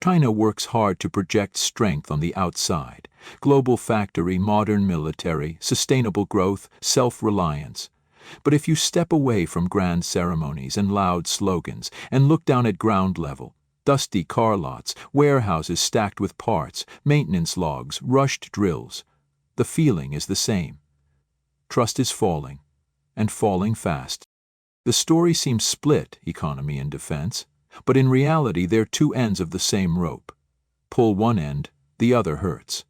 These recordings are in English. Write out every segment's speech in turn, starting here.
China works hard to project strength on the outside. Global factory, modern military, sustainable growth, self-reliance. But if you step away from grand ceremonies and loud slogans and look down at ground level, dusty car lots, warehouses stacked with parts, maintenance logs, rushed drills, the feeling is the same. Trust is falling, and falling fast. The story seems split, economy and defense, but in reality they're two ends of the same rope. Pull one end, the other hurts.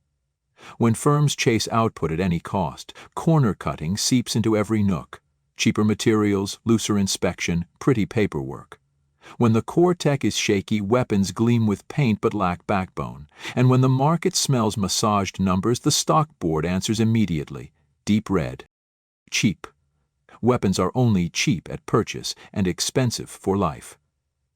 When firms chase output at any cost, corner cutting seeps into every nook. Cheaper materials, looser inspection, pretty paperwork. When the core tech is shaky, weapons gleam with paint but lack backbone. And when the market smells massaged numbers, the stock board answers immediately. Deep red. Cheap. Weapons are only cheap at purchase and expensive for life.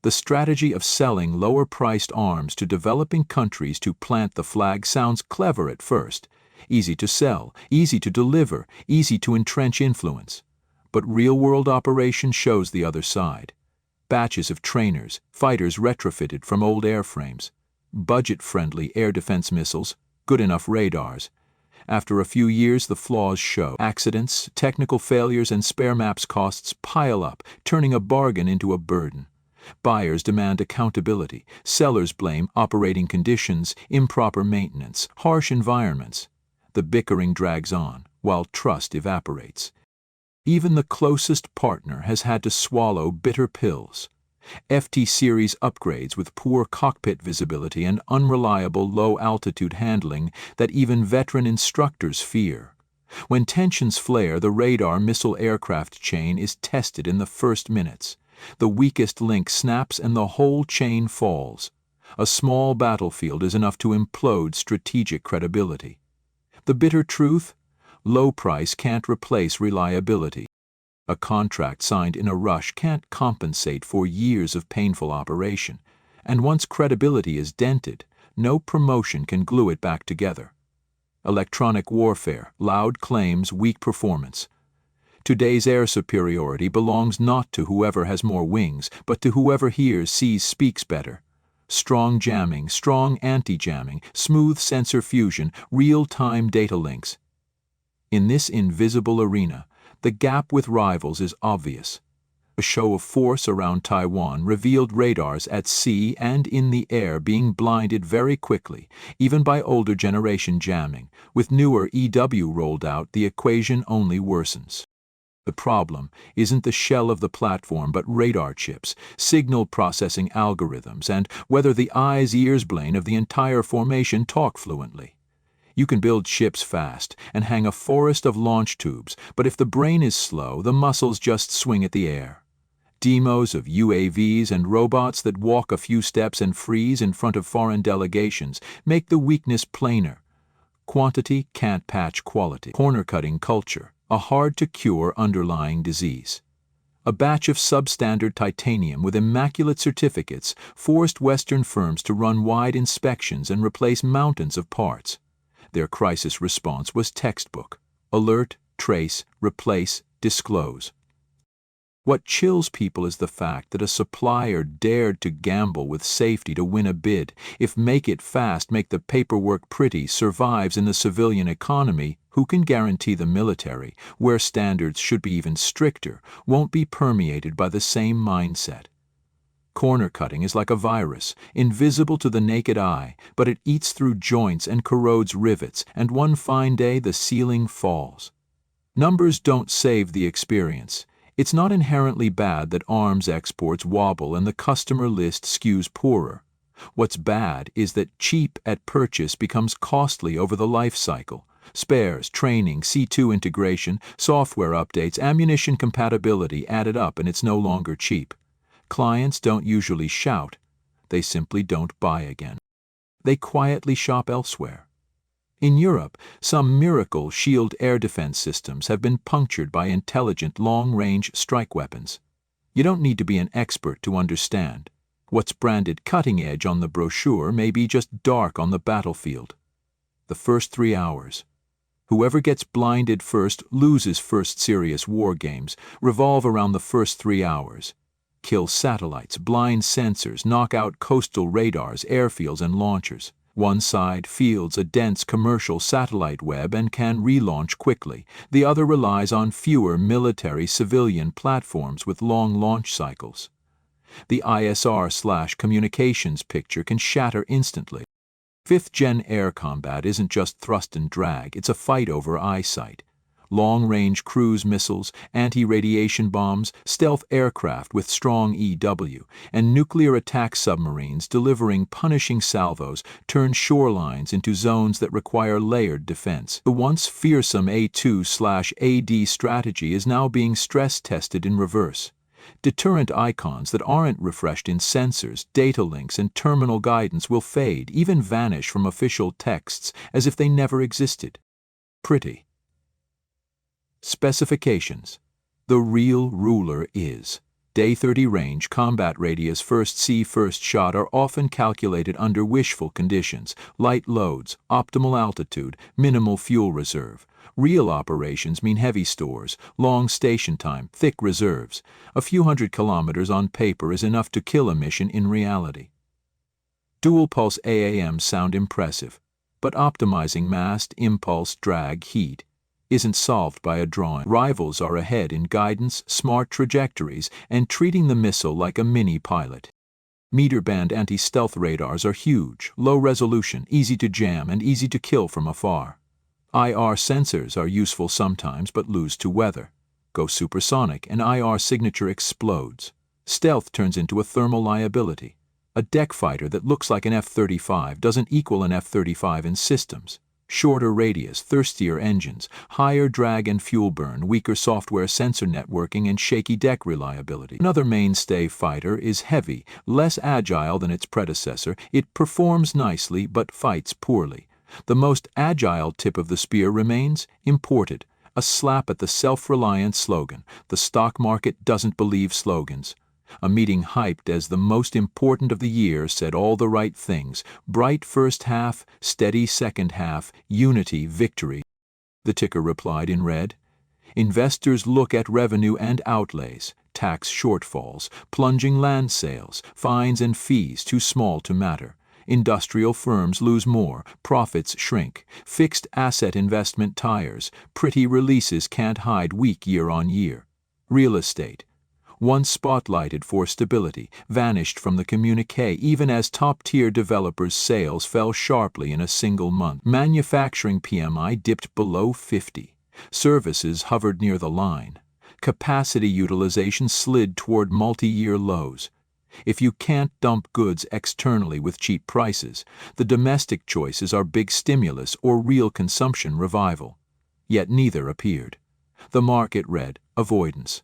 The strategy of selling lower-priced arms to developing countries to plant the flag sounds clever at first. Easy to sell, easy to deliver, easy to entrench influence. But real-world operation shows the other side. Batches of trainers, fighters retrofitted from old airframes, budget-friendly air defense missiles, good enough radars. After a few years, the flaws show. Accidents, technical failures, and spare maps costs pile up, turning a bargain into a burden. Buyers demand accountability. Sellers blame operating conditions, improper maintenance, harsh environments. The bickering drags on, while trust evaporates. Even the closest partner has had to swallow bitter pills. FT-series upgrades with poor cockpit visibility and unreliable low-altitude handling that even veteran instructors fear. When tensions flare, the radar missile aircraft chain is tested in the first minutes. The weakest link snaps and the whole chain falls. A small battlefield is enough to implode strategic credibility. The bitter truth? Low price can't replace reliability. A contract signed in a rush can't compensate for years of painful operation, and once credibility is dented, no promotion can glue it back together. Electronic warfare, loud claims, weak performance. Today's air superiority belongs not to whoever has more wings, but to whoever hears, sees, speaks better. Strong jamming, strong anti-jamming, smooth sensor fusion, real-time data links. In this invisible arena, the gap with rivals is obvious. A show of force around Taiwan revealed radars at sea and in the air being blinded very quickly, even by older generation jamming. With newer EW rolled out, the equation only worsens. The problem isn't the shell of the platform but radar chips, signal processing algorithms, and whether the eyes, ears, brain of the entire formation talk fluently. You can build ships fast and hang a forest of launch tubes, but if the brain is slow, the muscles just swing at the air. Demos of UAVs and robots that walk a few steps and freeze in front of foreign delegations make the weakness plainer. Quantity can't patch quality. Corner-cutting culture, a hard-to-cure underlying disease. A batch of substandard titanium with immaculate certificates forced Western firms to run wide inspections and replace mountains of parts. Their crisis response was textbook: alert, trace, replace, disclose. What chills people is the fact that a supplier dared to gamble with safety to win a bid. If make it fast, make the paperwork pretty survives in the civilian economy, who can guarantee the military, where standards should be even stricter, won't be permeated by the same mindset? Corner cutting is like a virus, invisible to the naked eye, but it eats through joints and corrodes rivets, and one fine day the ceiling falls. Numbers don't save the experience. It's not inherently bad that arms exports wobble and the customer list skews poorer. What's bad is that cheap at purchase becomes costly over the life cycle. Spares, training, C2 integration, software updates, ammunition compatibility added up, and it's no longer cheap. Clients don't usually shout, they simply don't buy again. They quietly shop elsewhere. In Europe, some miracle shield air defense systems have been punctured by intelligent long-range strike weapons. You don't need to be an expert to understand. What's branded cutting edge on the brochure may be just dark on the battlefield. The first 3 hours. Whoever gets blinded first loses. First serious war games revolve around the first 3 hours. kill satellites, blind sensors, knock out coastal radars, airfields, and launchers. One side fields a dense commercial satellite web and can relaunch quickly. The other relies on fewer military-civilian platforms with long launch cycles. The ISR/communications picture can shatter instantly. Fifth-gen air combat isn't just thrust and drag, it's a fight over eyesight. Long-range cruise missiles, anti-radiation bombs, stealth aircraft with strong EW, and nuclear attack submarines delivering punishing salvos turn shorelines into zones that require layered defense. The once fearsome A2/AD strategy is now being stress-tested in reverse. Deterrent icons that aren't refreshed in sensors, datalinks, and terminal guidance will fade, even vanish from official texts as if they never existed. Pretty. Specifications. The real ruler is Day 30 range, combat radius, first see first shot are often calculated under wishful conditions, light loads, optimal altitude, minimal fuel reserve. Real operations mean heavy stores, long station time, thick reserves. A few hundred kilometers on paper is enough to kill a mission in reality. Dual-pulse AAMs sound impressive, but optimizing mast, impulse, drag, heat isn't solved by a drawing. Rivals are ahead in guidance, smart trajectories, and treating the missile like a mini-pilot. Meter-band anti-stealth radars are huge, low resolution, easy to jam, and easy to kill from afar. IR sensors are useful sometimes but lose to weather. Go supersonic and IR signature explodes. Stealth turns into a thermal liability. A deck fighter that looks like an F-35 doesn't equal an F-35 in systems. Shorter radius, thirstier engines, higher drag and fuel burn, weaker software sensor networking, and shaky deck reliability. Another mainstay fighter is heavy, less agile than its predecessor. It performs nicely but fights poorly. The most agile tip of the spear remains imported, a slap at the self-reliant slogan. The stock market doesn't believe slogans. A meeting hyped as the most important of the year said all the right things: bright first half, steady second half, unity, victory. The ticker replied in red. Investors look at revenue and outlays, tax shortfalls, plunging land sales, fines and fees too small to matter. Industrial firms lose more, profits shrink, fixed asset investment tires, pretty releases can't hide weak year on year. Real estate, once spotlighted for stability, vanished from the communiqué even as top-tier developers' sales fell sharply in a single month. Manufacturing PMI dipped below 50. Services hovered near the line. Capacity utilization slid toward multi-year lows. If you can't dump goods externally with cheap prices, the domestic choices are big stimulus or real consumption revival. Yet neither appeared. The market read avoidance.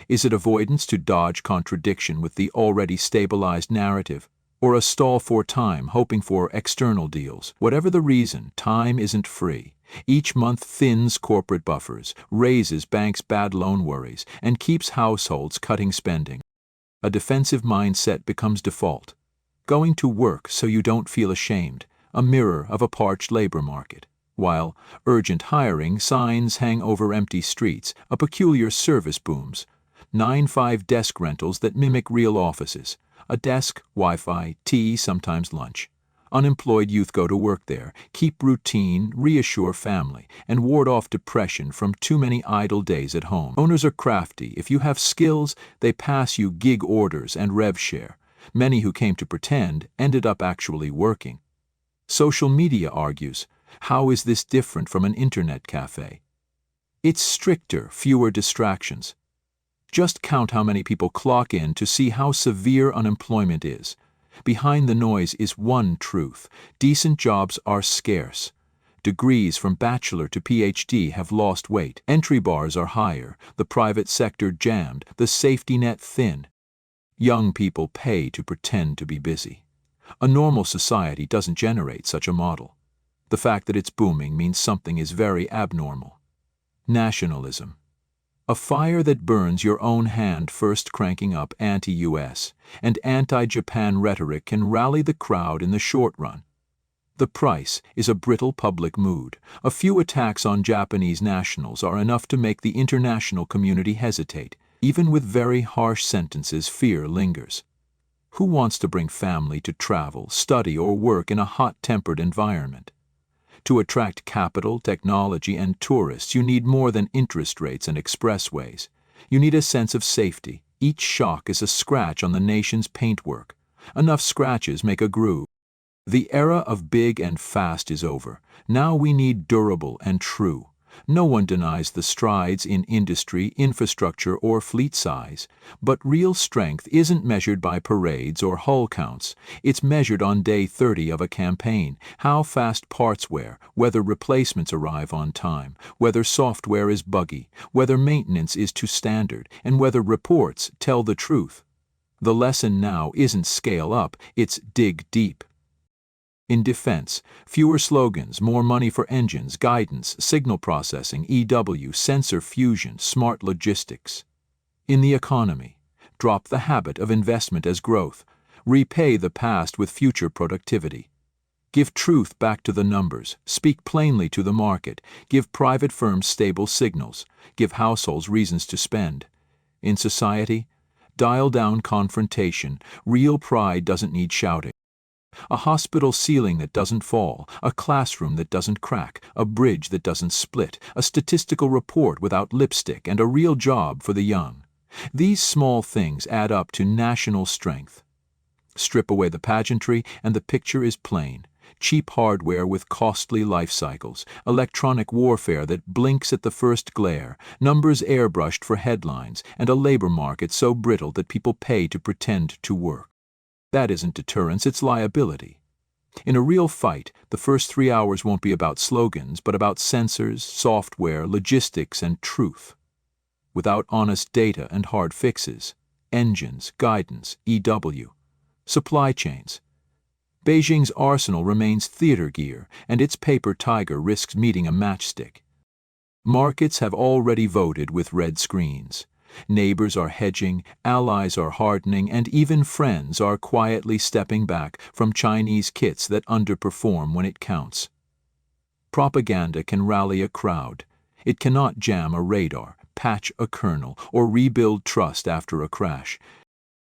Is it avoidance to dodge contradiction with the already stabilized narrative, or a stall for time hoping for external deals? Whatever the reason, time isn't free. Each month thins corporate buffers, raises banks' bad loan worries, and keeps households cutting spending. A defensive mindset becomes default. Going to work so you don't feel ashamed, a mirror of a parched labor market. While urgent hiring signs hang over empty streets, a peculiar service booms. 9-5 desk rentals that mimic real offices. A desk, Wi-Fi, tea, sometimes lunch. Unemployed youth go to work there, keep routine, reassure family, and ward off depression from too many idle days at home. Owners are crafty. If you have skills, they pass you gig orders and rev share. Many who came to pretend ended up actually working. Social media argues, how is this different from an internet cafe? It's stricter, fewer distractions. Just count how many people clock in to see how severe unemployment is. Behind the noise is one truth: decent jobs are scarce. Degrees from bachelor to PhD have lost weight. Entry bars are higher, the private sector jammed, the safety net thin. Young people pay to pretend to be busy. A normal society doesn't generate such a model. The fact that it's booming means something is very abnormal. Nationalism. A fire that burns your own hand first, cranking up anti-US and anti-Japan rhetoric can rally the crowd in the short run. The price is a brittle public mood. A few attacks on Japanese nationals are enough to make the international community hesitate. Even with very harsh sentences, fear lingers. Who wants to bring family to travel, study, or work in a hot-tempered environment? To attract capital, technology, and tourists, you need more than interest rates and expressways. You need a sense of safety. Each shock is a scratch on the nation's paintwork. Enough scratches make a groove. The era of big and fast is over. Now we need durable and true. No one denies the strides in industry, infrastructure, or fleet size. But real strength isn't measured by parades or hull counts. It's measured on day 30 of a campaign. How fast parts wear, whether replacements arrive on time, whether software is buggy, whether maintenance is to standard, and whether reports tell the truth. The lesson now isn't scale up, it's dig deep. In defense, fewer slogans, more money for engines, guidance, signal processing, EW, sensor fusion, smart logistics. In the economy, drop the habit of investment as growth. Repay the past with future productivity. Give truth back to the numbers. Speak plainly to the market. Give private firms stable signals. Give households reasons to spend. In society, dial down confrontation. Real pride doesn't need shouting. A hospital ceiling that doesn't fall, a classroom that doesn't crack, a bridge that doesn't split, a statistical report without lipstick, and a real job for the young. These small things add up to national strength. Strip away the pageantry, and the picture is plain. Cheap hardware with costly life cycles, electronic warfare that blinks at the first glare, numbers airbrushed for headlines, and a labor market so brittle that people pay to pretend to work. That isn't deterrence, it's liability. In a real fight, the first 3 hours won't be about slogans, but about sensors, software, logistics, and truth. Without honest data and hard fixes, engines, guidance, EW, supply chains. Beijing's arsenal remains theater gear, and its paper tiger risks meeting a matchstick. Markets have already voted with red screens. Neighbors are hedging, allies are hardening, and even friends are quietly stepping back from Chinese kits that underperform when it counts. Propaganda can rally a crowd. It cannot jam a radar, patch a kernel, or rebuild trust after a crash.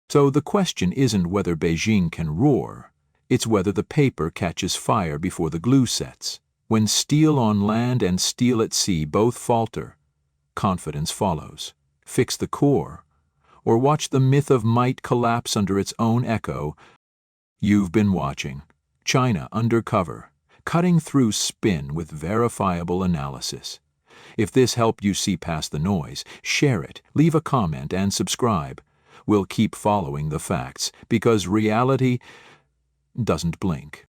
So the question isn't whether Beijing can roar, it's whether the paper catches fire before the glue sets. When steel on land and steel at sea both falter, confidence follows. Fix the core, or watch the myth of might collapse under its own echo. You've been watching China Undercover, cutting through spin with verifiable analysis. If this helped you see past the noise, share it, leave a comment, and subscribe. We'll keep following the facts, because reality doesn't blink.